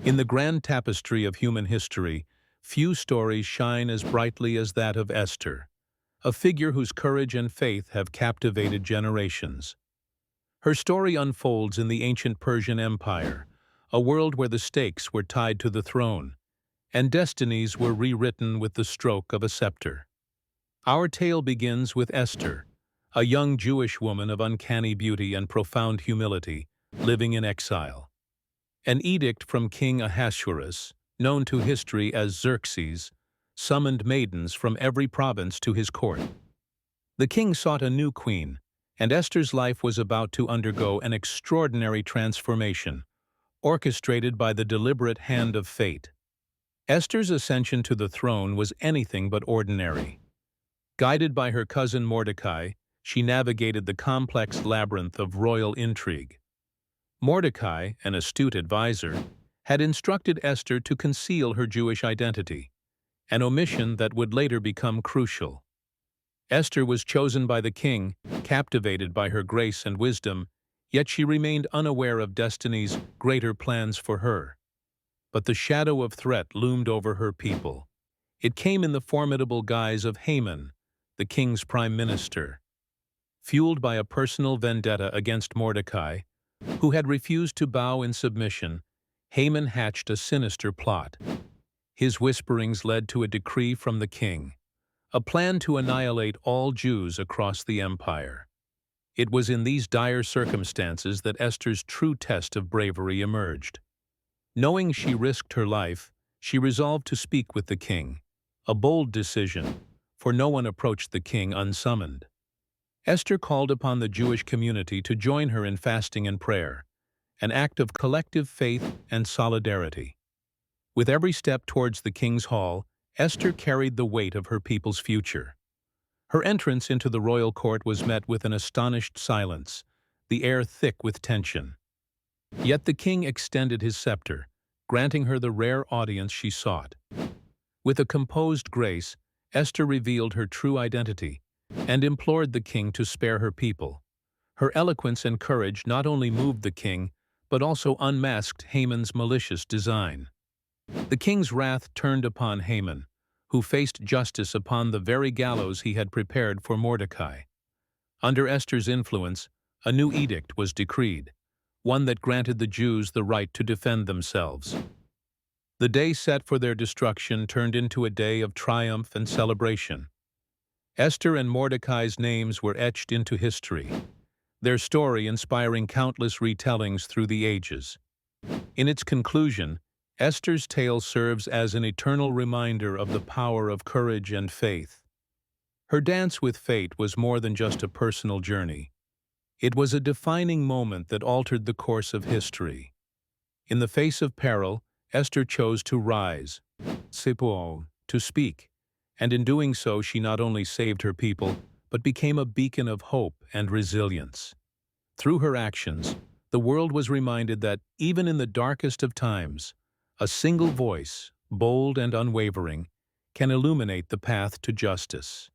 In the grand tapestry of human history, few stories shine as brightly as that of Esther, a figure whose courage and faith have captivated generations. Her story unfolds in the ancient Persian Empire, a world where the stakes were tied to the throne, and destinies were rewritten with the stroke of a scepter. Our tale begins with Esther, a young Jewish woman of uncanny beauty and profound humility, living in exile. An edict from King Ahasuerus, known to history as Xerxes, summoned maidens from every province to his court. The king sought a new queen, and Esther's life was about to undergo an extraordinary transformation, orchestrated by the deliberate hand of fate. Esther's ascension to the throne was anything but ordinary. Guided by her cousin Mordecai, she navigated the complex labyrinth of royal intrigue. Mordecai, an astute advisor, had instructed Esther to conceal her Jewish identity, an omission that would later become crucial. Esther was chosen by the king, captivated by her grace and wisdom, yet she remained unaware of destiny's greater plans for her. But the shadow of threat loomed over her people. It came in the formidable guise of Haman, the king's prime minister. Fueled by a personal vendetta against Mordecai, who had refused to bow in submission, Haman hatched a sinister plot. His whisperings led to a decree from the king, a plan to annihilate all Jews across the empire. It was in these dire circumstances that Esther's true test of bravery emerged. Knowing she risked her life, she resolved to speak with the king, a bold decision, for no one approached the king unsummoned. Esther called upon the Jewish community to join her in fasting and prayer, an act of collective faith and solidarity. With every step towards the king's hall, Esther carried the weight of her people's future. Her entrance into the royal court was met with an astonished silence, the air thick with tension. Yet the king extended his scepter, granting her the rare audience she sought. With a composed grace, Esther revealed her true identity and implored the king to spare her people. Her eloquence and courage not only moved the king, but also unmasked Haman's malicious design. The king's wrath turned upon Haman, who faced justice upon the very gallows he had prepared for Mordecai. Under Esther's influence, a new edict was decreed, one that granted the Jews the right to defend themselves. The day set for their destruction turned into a day of triumph and celebration. Esther and Mordecai's names were etched into history, their story inspiring countless retellings through the ages. In its conclusion, Esther's tale serves as an eternal reminder of the power of courage and faith. Her dance with fate was more than just a personal journey. It was a defining moment that altered the course of history. In the face of peril, Esther chose to rise, to speak, and in doing so she not only saved her people, but became a beacon of hope and resilience. Through her actions, the world was reminded that, even in the darkest of times, a single voice, bold and unwavering, can illuminate the path to justice.